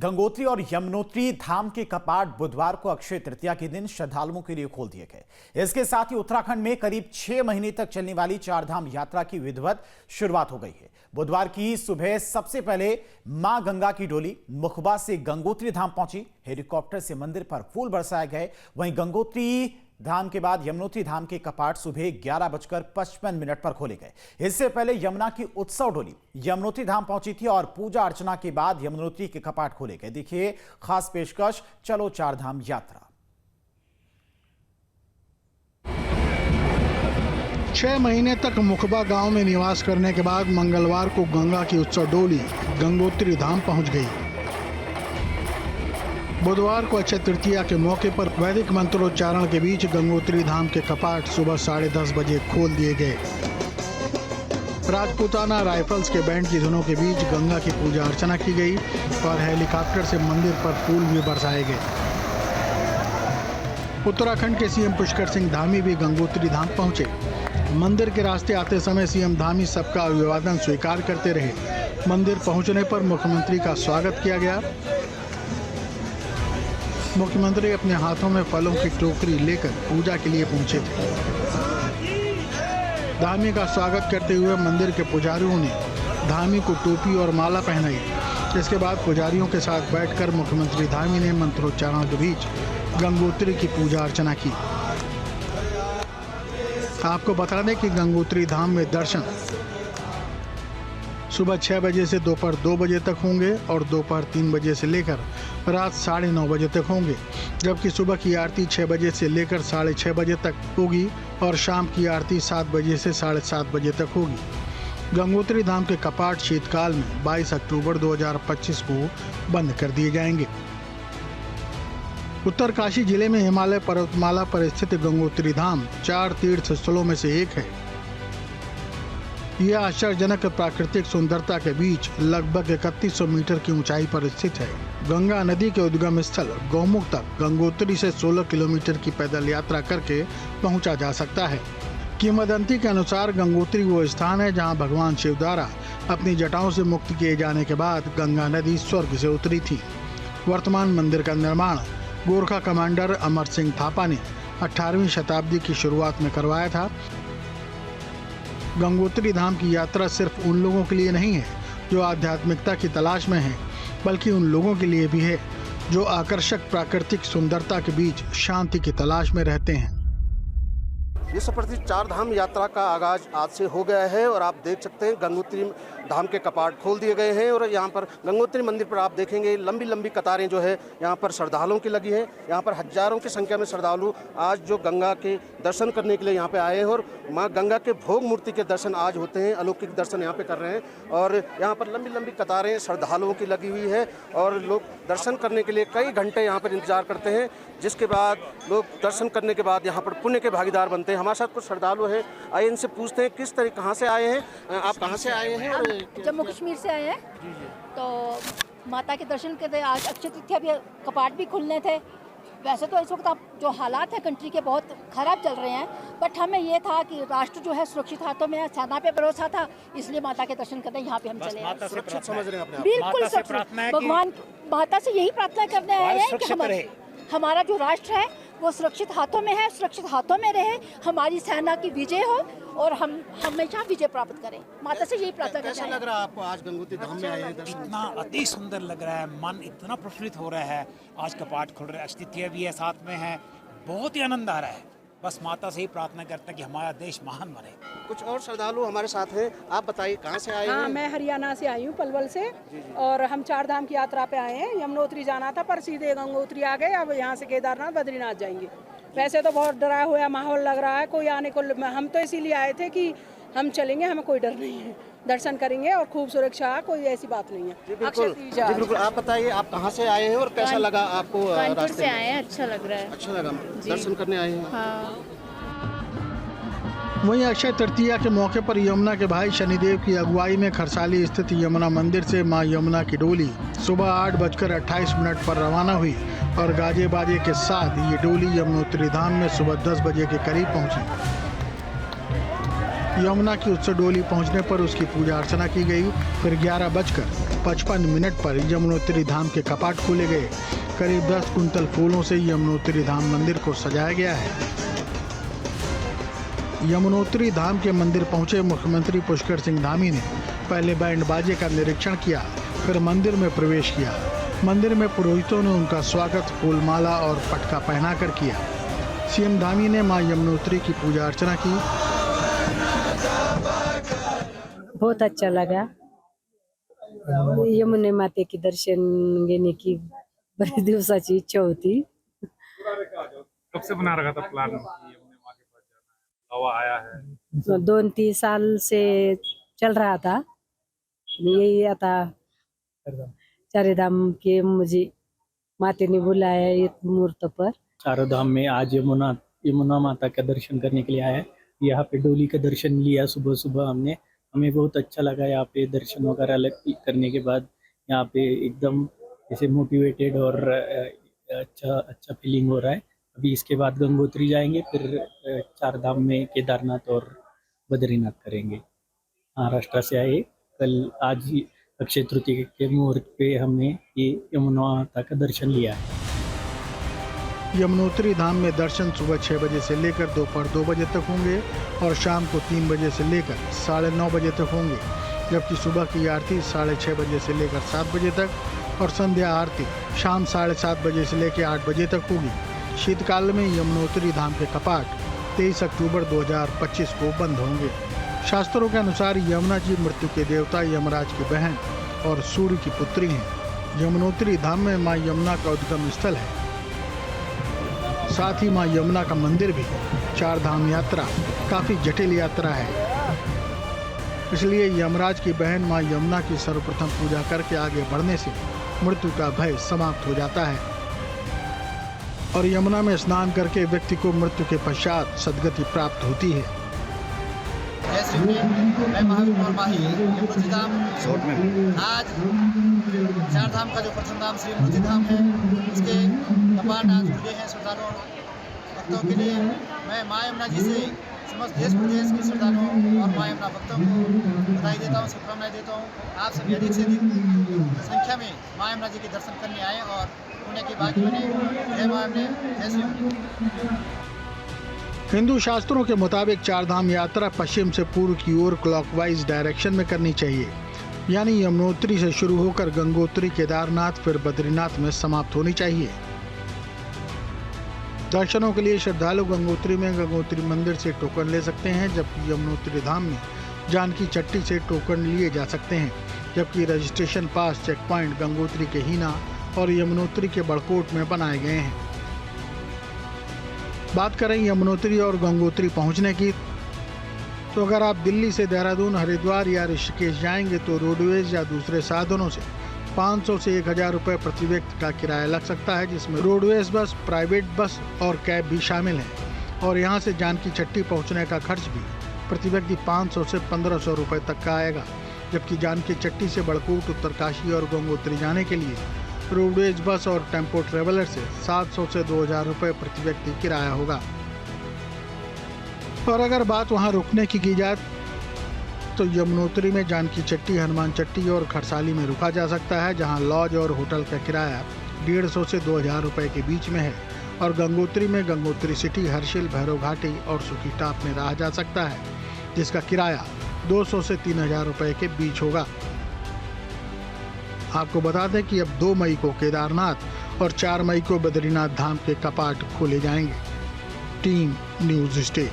गंगोत्री और यमुनोत्री धाम के कपाट बुधवार को अक्षय तृतीया के दिन श्रद्धालुओं के लिए खोल दिए गए। इसके साथ ही उत्तराखंड में करीब 6 महीने तक चलने वाली चारधाम यात्रा की विधिवत शुरुआत हो गई है। बुधवार की सुबह सबसे पहले मां गंगा की डोली मुखबा से गंगोत्री धाम पहुंची। हेलीकॉप्टर से मंदिर पर फूल बरसाए गए। वहीं गंगोत्री धाम के बाद यमुनोत्री धाम के कपाट सुबह 11:55 पर खोले गए। इससे पहले यमुना की उत्सव डोली यमुनोत्री धाम पहुंची थी और पूजा अर्चना के बाद यमुनोत्री के कपाट खोले गए। देखिए खास पेशकश, चलो चारधाम यात्रा। 6 महीने तक मुखबा गांव में निवास करने के बाद मंगलवार को गंगा की उत्सव डोली गंगोत्री धाम पहुंच गई। बुधवार को अक्षय तृतीया के मौके पर वैदिक मंत्रोच्चारण के बीच गंगोत्री धाम के कपाट सुबह 10:30 बजे खोल दिए गए। राजपूताना राइफल्स के बैंड की धुनों के बीच गंगा की पूजा अर्चना की गई और हेलीकॉप्टर से मंदिर पर फूल भी बरसाए गए। उत्तराखंड के सीएम पुष्कर सिंह धामी भी गंगोत्री धाम पहुंचे। मंदिर के रास्ते आते समय सीएम धामी सबका अभिवादन स्वीकार करते रहे। मंदिर पहुंचने पर मुख्यमंत्री का स्वागत किया गया। मुख्यमंत्री अपने हाथों में फलों की टोकरी लेकर पूजा के लिए पहुंचे थे। धामी का स्वागत करते हुए मंदिर के पुजारियों ने धामी को टोपी और माला पहनाई। इसके बाद पुजारियों के साथ बैठकर मुख्यमंत्री धामी ने मंत्रोच्चारण के बीच गंगोत्री की पूजा अर्चना की। आपको बता दें कि गंगोत्री धाम में दर्शन सुबह 6 बजे से दोपहर 2 बजे तक होंगे और दोपहर 3 बजे से लेकर रात 9:30 बजे तक होंगे, जबकि सुबह की आरती 6 बजे से लेकर 6:30 बजे तक होगी और शाम की आरती 7 बजे से 7:30 बजे तक होगी। गंगोत्री धाम के कपाट शीतकाल में 22 अक्टूबर 2025 को बंद कर दिए जाएंगे। उत्तरकाशी जिले में हिमालय पर्वतमाला पर स्थित गंगोत्री धाम 4 तीर्थ स्थलों में से एक है। यह आश्चर्यजनक प्राकृतिक सुंदरता के बीच लगभग 3100 मीटर की ऊंचाई पर स्थित है। गंगा नदी के उद्गम स्थल गौमुख तक गंगोत्री से 16 किलोमीटर की पैदल यात्रा करके पहुंचा जा सकता है। किंवदंती के अनुसार गंगोत्री वो स्थान है जहां भगवान शिव द्वारा अपनी जटाओं से मुक्त किए जाने के बाद गंगा नदी स्वर्ग से उतरी थी। वर्तमान मंदिर का निर्माण गोरखा कमांडर अमर सिंह थापा ने 18वीं शताब्दी की शुरुआत में करवाया था। गंगोत्री धाम की यात्रा सिर्फ उन लोगों के लिए नहीं है जो आध्यात्मिकता की तलाश में हैं, बल्कि उन लोगों के लिए भी है जो आकर्षक प्राकृतिक सुंदरता के बीच शांति की तलाश में रहते हैं। ये सफर चार धाम यात्रा का आगाज आज से हो गया है और आप देख सकते हैं गंगोत्री धाम के कपाट खोल दिए गए हैं और यहाँ पर गंगोत्री मंदिर पर आप देखेंगे लंबी लंबी कतारें जो है यहाँ पर श्रद्धालुओं की लगी है। यहाँ पर हजारों की संख्या में श्रद्धालु आज जो गंगा के दर्शन करने के लिए यहाँ पे आए हैं और माँ गंगा के भोग मूर्ति के दर्शन आज होते हैं। अलौकिक दर्शन यहाँ पे कर रहे हैं और यहाँ पर लंबी लंबी कतारें श्रद्धालुओं की लगी हुई है और लोग दर्शन करने के लिए कई घंटे यहाँ पर इंतजार करते हैं, जिसके बाद लोग दर्शन करने के बाद यहाँ पर पुण्य के भागीदार बनते हैं। हमारे साथ कुछ श्रद्धालु हैं, आइए इनसे पूछते हैं किस तरह कहाँ से आए हैं। आप कहाँ से आए हैं? जम्मू कश्मीर से आए हैं। तो माता के दर्शन करते आज अक्षय तृतीया भी, कपाट भी खुलने थे। वैसे तो इस वक्त आप जो हालात हैं कंट्री के बहुत ख़राब चल रहे हैं, बट हमें ये था कि राष्ट्र जो है सुरक्षित हाथों में है, सेना पे भरोसा था, इसलिए माता के दर्शन करते यहाँ पे हम चले हैं। सुरक्षित समझ रहे हैं अपने आप? बिल्कुल सुरक्षित। भगवान माता से यही प्रार्थना करने आए हैं कि हमारा जो राष्ट्र है वो सुरक्षित हाथों में है, सुरक्षित हाथों में रहे, हमारी सेना की विजय हो और हम हमेशा विजय प्राप्त करें। माता से यही प्रार्थना करते हैं। कैसा लग रहा है आपको आज गंगोत्री धाम में आए हैं? इतना अति सुंदर लग रहा है, मन इतना प्रफुल्लित हो रहा है। आज कपाट खुल रहे हैं, अक्षय तृतीया भी है साथ में है, बहुत ही आनंद आ रहा है। बस माता से ही प्रार्थना करते हैं कि हमारा देश महान बने। कुछ और श्रद्धालु हमारे साथ हैं, आप बताइए कहाँ से आए हैं? हाँ, मैं हरियाणा से आई हूँ, पलवल से। और हम चार धाम की यात्रा पे आए हैं। यमुनोत्री जाना था पर सीधे गंगोत्री आ गए। अब यहाँ से केदारनाथ बद्रीनाथ जाएंगे। वैसे तो बहुत डरा हुआ माहौल लग रहा है, कोई आने को, हम तो इसीलिए आए थे कि हम चलेंगे, हमें कोई डर नहीं है, दर्शन करेंगे और खूब सुरक्षा है, कोई ऐसी बात नहीं है। जी बिल्कुल। आप बताइए आप कहाँ से आए हैं और कैसा लगा आपको? कानपुर से आए हैं, अच्छा लग रहा है। अच्छा लगा, दर्शन करने आए हैं। हाँ। वहीं अक्षय तृतीया के मौके पर यमुना के भाई शनिदेव की अगुवाई में खरसाली स्थित यमुना मंदिर से मां यमुना की डोली सुबह 8:28 पर रवाना हुई और गाजे बाजे के साथ ये डोली यमुनोत्री धाम में सुबह 10 बजे के करीब पहुंची। यमुना की उत्सव डोली पहुंचने पर उसकी पूजा अर्चना की गई। फिर 11:55 पर यमुनोत्री धाम के कपाट खोले गए। करीब 10 कुंतल फूलों से यमुनोत्री धाम मंदिर को सजाया गया है। यमुनोत्री धाम के मंदिर पहुंचे मुख्यमंत्री पुष्कर सिंह धामी ने पहले बैंड बाजे का निरीक्षण किया, फिर मंदिर में प्रवेश किया। मंदिर में पुरोहितों ने उनका स्वागत फूलमाला और पटका पहनाकर किया। सीएम धामी ने मां यमुनोत्री की पूजा अर्चना की। बहुत अच्छा लगा। यमुना माता के दर्शन घेने की बड़ी दिवसाची इच्छा होती। कब से बना रखा था प्लान यमुना माता के पास जाना? हवा आया है 2-3 साल से चल रहा था। यही आता चारधाम के मुझे माता ने बुलाया इस मुहूर्त पर। चारों धाम में आज यमुना माता का दर्शन करने के लिए आया। यहाँ पे डोली का दर्शन लिया सुबह सुबह हमने। हमें बहुत अच्छा लगा यहाँ पे दर्शन वगैरह करने के बाद। यहाँ पे एकदम जैसे मोटिवेटेड और अच्छा फीलिंग हो रहा है। अभी इसके बाद गंगोत्री जाएंगे, फिर चार धाम में केदारनाथ और बद्रीनाथ करेंगे। महाराष्ट्र से आए कल, आज अक्षय तृतीया के मुहूर्त पे हमने ये यमुना माता का दर्शन लिया है। यमुनोत्री धाम में दर्शन सुबह 6 बजे से लेकर दोपहर 2 बजे तक होंगे और शाम को 3 बजे से लेकर 9:30 बजे तक होंगे, जबकि सुबह की आरती 6:30 बजे से लेकर 7 बजे तक और संध्या आरती शाम 7:30 बजे से लेकर 8 बजे तक होगी। शीतकाल में यमुनोत्री धाम के कपाट 23 अक्टूबर 2025 को बंद होंगे। शास्त्रों के अनुसार यमुना जी मृत्यु के देवता यमराज की बहन और सूर्य की पुत्री हैं। यमुनोत्री धाम में मां यमुना का उद्गम स्थल है। साथ ही मां यमुना का मंदिर भी। चार धाम यात्रा काफी जटिल यात्रा है, इसलिए यमराज की बहन मां यमुना की सर्वप्रथम पूजा करके आगे बढ़ने से मृत्यु का भय समाप्त हो जाता है और यमुना में स्नान करके व्यक्ति को मृत्यु के पश्चात सद्गति प्राप्त होती है। मैं महावीर कुमार माही, यमुनोत्री धाम आज चार धाम का जो प्रथम धाम श्री यमुनोत्री धाम है, उसके कपाट आज खुले हैं श्रद्धालुओं भक्तों के लिए। मैं माँ यमुना जी से समस्त देश प्रदेश के श्रद्धालुओं और माँ यमुना भक्तों को बधाई देता हूँ, शुभकामनाएं देता हूँ। आप सभी अधिक से अधिक संख्या में माँ यमुना जी के दर्शन करने आए और पुण्य की भागी बने। जय माँ यमुना, जय श्री। हिंदू शास्त्रों के मुताबिक चार धाम यात्रा पश्चिम से पूर्व की ओर क्लॉकवाइज डायरेक्शन में करनी चाहिए, यानी यमुनोत्री से शुरू होकर गंगोत्री, केदारनाथ फिर बद्रीनाथ में समाप्त होनी चाहिए। दर्शनों के लिए श्रद्धालु गंगोत्री में गंगोत्री मंदिर से टोकन ले सकते हैं, जबकि यमुनोत्री धाम में जानकी चट्टी से टोकन लिए जा सकते हैं, जबकि रजिस्ट्रेशन पास चेक पॉइंट गंगोत्री के हीना और यमुनोत्री के बड़कोट में बनाए गए हैं। बात करें यमुनोत्री और गंगोत्री पहुंचने की, तो अगर आप दिल्ली से देहरादून, हरिद्वार या ऋषिकेश जाएंगे तो रोडवेज या दूसरे साधनों से 500 से 1000 रुपये प्रति व्यक्ति का किराया लग सकता है, जिसमें रोडवेज बस, प्राइवेट बस और कैब भी शामिल हैं। और यहां से जानकी चट्टी पहुंचने का खर्च भी प्रति व्यक्ति 500 से 1500 रुपये तक का आएगा, जबकि जानकी चट्टी से बड़कोट, उत्तरकाशी और गंगोत्री जाने के लिए रोडवेज बस और टेम्पो ट्रेवलर से 700 से 2000 रुपये प्रति व्यक्ति किराया होगा। और अगर बात वहां रुकने की जाए तो यमुनोत्री में जानकी चट्टी, हनुमान चट्टी और खरसाली में रुका जा सकता है, जहां लॉज और होटल का किराया 150 से 2000 रुपये के बीच में है। और गंगोत्री में गंगोत्री सिटी, हर्षिल, भैरव घाटी और सुखी टाप में रहा जा सकता है, जिसका किराया 200 से 3000 रुपये के बीच होगा। आपको बता दें कि अब 2 मई को केदारनाथ और 4 मई को बद्रीनाथ धाम के कपाट खोले जाएंगे। Team news stay.